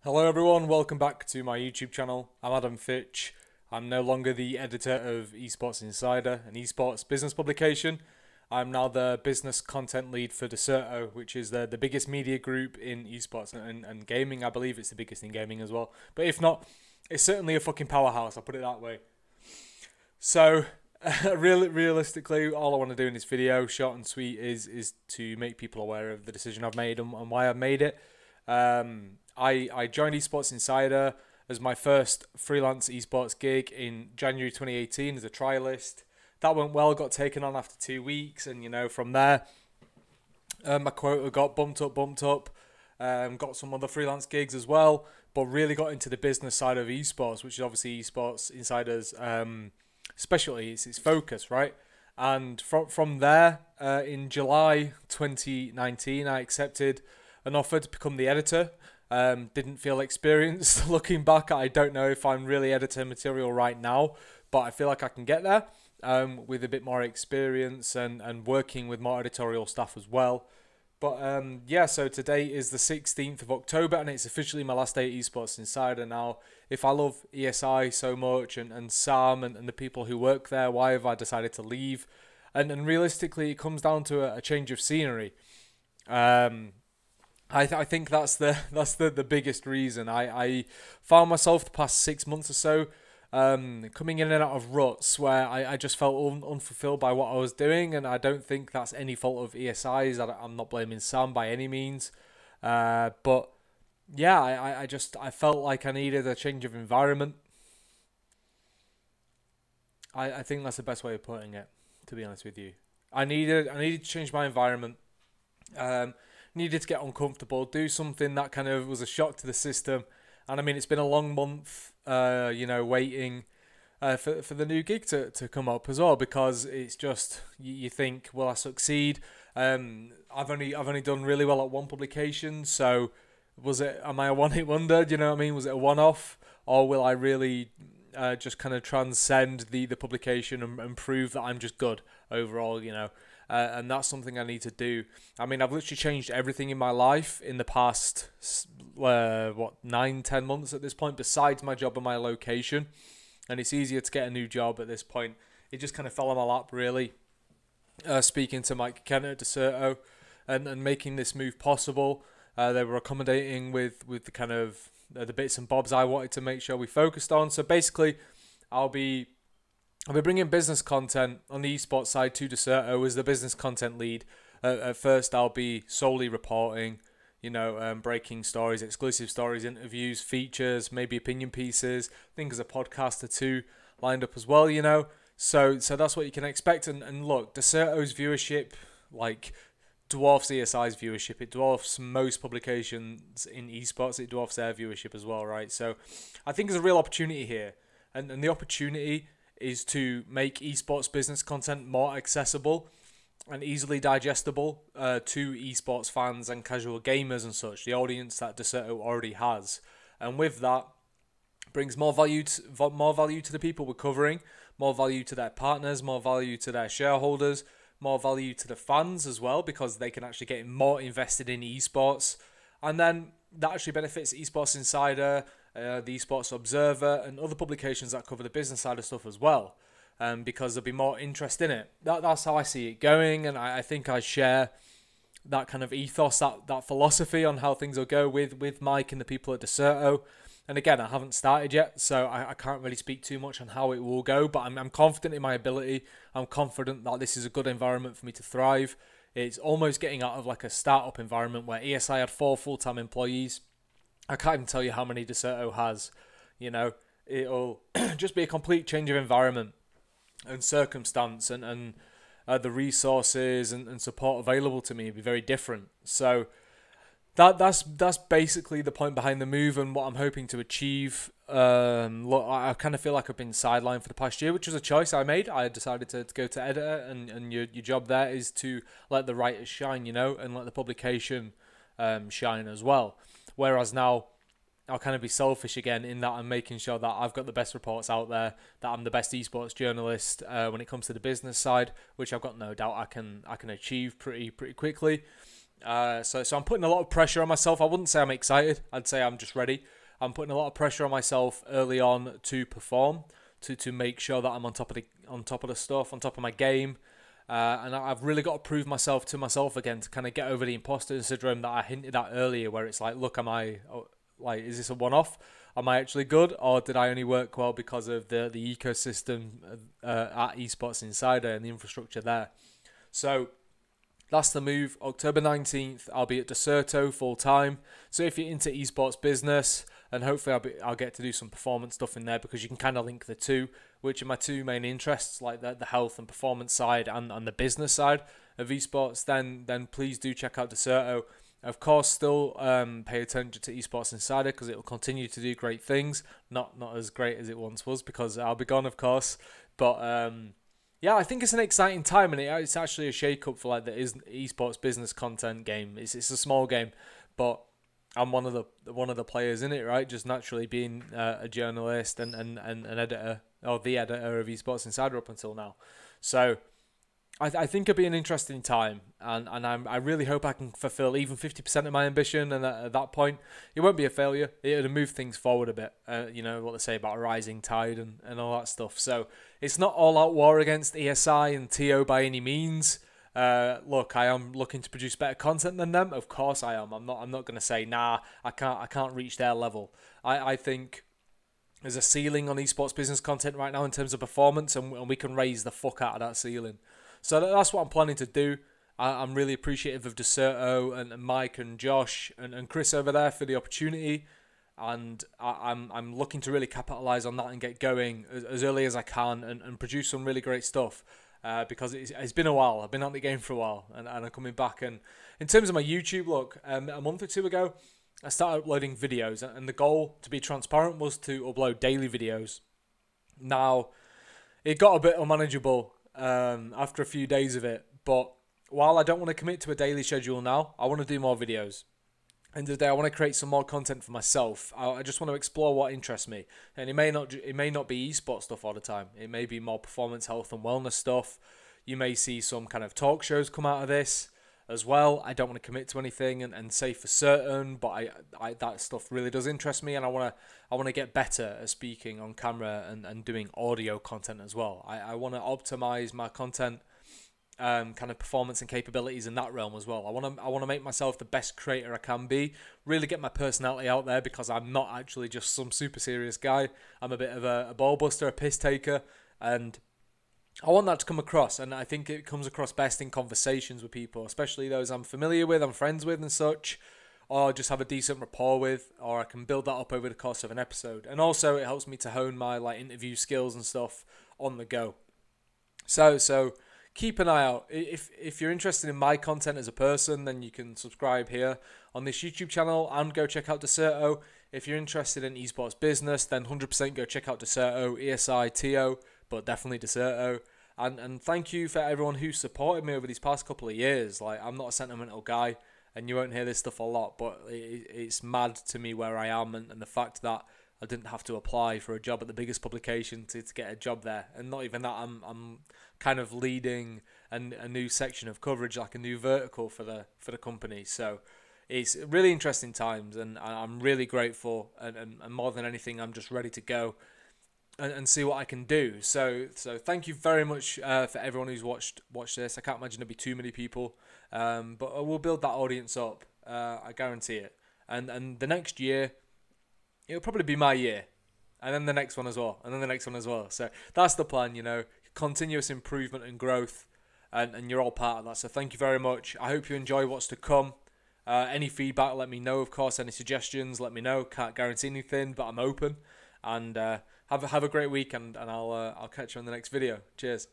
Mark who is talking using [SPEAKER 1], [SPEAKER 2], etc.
[SPEAKER 1] Hello everyone, welcome back to my YouTube channel. I'm Adam Fitch. I'm no longer the editor of Esports Insider, an esports business publication. I'm now the business content lead for Dexerto, which is the biggest media group in esports and gaming. I believe it's the biggest in gaming as well. But if not, it's certainly a fucking powerhouse, I'll put it that way. So, realistically, all I want to do in this video, short and sweet, is to make people aware of the decision I've made and why I've made it. I joined Esports Insider as my first freelance esports gig in January 2018 as a trialist. That went well, got taken on after 2 weeks, and from there, my quota got bumped up, got some other freelance gigs as well, but really got into the business side of esports, which is obviously Esports Insider's specialty, it's its focus, right? And from there, in July 2019, I accepted an offer to become the editor. Didn't feel experienced. Looking back, I don't know if I'm really editor material right now, but I feel like I can get there with a bit more experience and working with more editorial staff as well. But yeah, so today is the 16th of October and it's officially my last day at Esports Insider. Now, if I love ESI so much and Sam and the people who work there, why have I decided to leave? And realistically, it comes down to a change of scenery. I think that's the biggest reason. I found myself the past 6 months or so coming in and out of ruts where I just felt unfulfilled by what I was doing, and I don't think that's any fault of ESI's. I'm not blaming Sam by any means, but yeah, I felt like I needed a change of environment. I think that's the best way of putting it, to be honest with you. I needed to change my environment. Needed to get uncomfortable, do something that kind of was a shock to the system. And I mean, it's been a long month, waiting for the new gig to come up as well, because it's just, you think, will I succeed? I've only done really well at one publication, so am I a one-hit wonder? Do you know what I mean? Was it a one-off, or will I really just kind of transcend the publication and prove that I'm just good overall, and that's something I need to do. I mean, I've literally changed everything in my life in the past, 9-10 months at this point, besides my job and my location. And it's easier to get a new job at this point. It just kind of fell on my lap, really. Speaking to Mike Kenner at Dexerto and making this move possible. They were accommodating with the kind of the bits and bobs I wanted to make sure we focused on. So basically, I'll be bringing business content on the esports side to Dexerto as the business content lead. At first, I'll be solely reporting, breaking stories, exclusive stories, interviews, features, maybe opinion pieces. I think there's a podcast or two lined up as well, So that's what you can expect. And look, Dexerto's viewership, dwarfs ESI's viewership. It dwarfs most publications in esports. It dwarfs their viewership as well, right? So I think there's a real opportunity here. And the opportunity is to make esports business content more accessible and easily digestible to esports fans and casual gamers and such, the audience that Dexerto already has. And with that, brings more value to the people we're covering, more value to their partners, more value to their shareholders, more value to the fans as well, because they can actually get more invested in esports. And then that actually benefits Esports Insider, the Esports Observer, and other publications that cover the business side of stuff as well, because there'll be more interest in it. That's how I see it going, and I think I share that kind of ethos, that philosophy on how things will go with Mike and the people at Dexerto. And again, I haven't started yet, so I can't really speak too much on how it will go, but I'm confident in my ability. I'm confident that this is a good environment for me to thrive. It's almost getting out of like a startup environment where ESI had 4 full-time employees. I can't even tell you how many Dexerto has. It'll just be a complete change of environment and circumstance, and the resources and support available to me will be very different. So that's basically the point behind the move and what I'm hoping to achieve. Look, I kind of feel like I've been sidelined for the past year, which was a choice I made. I decided to go to editor, and your job there is to let the writers shine, and let the publication shine as well. Whereas now, I'll kind of be selfish again in that I'm making sure that I've got the best reports out there, that I'm the best esports journalist when it comes to the business side, which I've got no doubt I can achieve pretty quickly. So I'm putting a lot of pressure on myself. I wouldn't say I'm excited. I'd say I'm just ready. I'm putting a lot of pressure on myself early on to perform, to make sure that I'm on top of the stuff, on top of my game. And I've really got to prove myself to myself again to kind of get over the imposter syndrome that I hinted at earlier, where it's like, look, is this a one-off? Am I actually good, or did I only work well because of the ecosystem at Esports Insider and the infrastructure there? So that's the move. October 19th, I'll be at Dexerto full time. So if you're into esports business, and hopefully I'll get to do some performance stuff in there, because you can kind of link the two, which are my two main interests, like the health and performance side and the business side of esports. Then please do check out Dexerto. Of course, still pay attention to Esports Insider, because it will continue to do great things. Not as great as it once was, because I'll be gone, of course. But yeah, I think it's an exciting time, and it's actually a shake-up for like the esports business content game. It's a small game, but I'm one of the players in it, right? Just naturally being a journalist and an editor, or the editor of Esports Insider up until now. So I think it'll be an interesting time, and I really hope I can fulfill even 50% of my ambition, and at that point, it won't be a failure. It'll move things forward a bit, you know, what they say about a rising tide and all that stuff. So it's not all-out war against ESI and TO by any means. Look, I am looking to produce better content than them. Of course I am. I'm not going to say, nah, I can't reach their level. I think there's a ceiling on esports business content right now in terms of performance, and we can raise the fuck out of that ceiling. So that's what I'm planning to do. I'm really appreciative of Dexerto and Mike and Josh and Chris over there for the opportunity, and I'm looking to really capitalize on that and get going as early as I can and produce some really great stuff, because it's been a while. I've been on the game for a while, and I'm coming back. And in terms of my YouTube, look, a month or two ago, I started uploading videos, and the goal, to be transparent, was to upload daily videos. Now, it got a bit unmanageable after a few days of it, but while I don't want to commit to a daily schedule now, I want to do more videos. End of the day, I want to create some more content for myself. I just want to explore what interests me, and it may not be esports stuff all the time. It may be more performance, health, and wellness stuff. You may see some kind of talk shows come out of this as well. I don't want to commit to anything and say for certain, but I that stuff really does interest me, and I want to get better at speaking on camera and doing audio content as well. I want to optimize my content kind of performance and capabilities in that realm as well. I want to make myself the best creator I can be, really get my personality out there, because I'm not actually just some super serious guy. I'm a bit of a ball buster, a piss taker, and I want that to come across, and I think it comes across best in conversations with people, especially those I'm familiar with, I'm friends with and such, or just have a decent rapport with, or I can build that up over the course of an episode. And also it helps me to hone my like interview skills and stuff on the go. So keep an eye out. If you're interested in my content as a person, then you can subscribe here on this YouTube channel and go check out Dexerto. If you're interested in esports business, then 100% go check out Dexerto, ESI, TO, but definitely Dexerto. And thank you for everyone who supported me over these past couple of years. Like, I'm not a sentimental guy, and you won't hear this stuff a lot, but it's mad to me where I am, and the fact that I didn't have to apply for a job at the biggest publication to get a job there. And not even that, I'm kind of leading a new section of coverage, like a new vertical for the company. So it's really interesting times, and I'm really grateful, and more than anything, I'm just ready to go and see what I can do. So thank you very much for everyone who's watched this. I can't imagine there'll be too many people, but we'll build that audience up. I guarantee it. And the next year, it'll probably be my year, and then the next one as well, and then the next one as well. So that's the plan, you know, continuous improvement and growth, and you're all part of that. So thank you very much. I hope you enjoy what's to come. Any feedback, let me know, of course. Any suggestions, let me know. Can't guarantee anything, but I'm open. And have a great week, and I'll catch you on the next video. Cheers.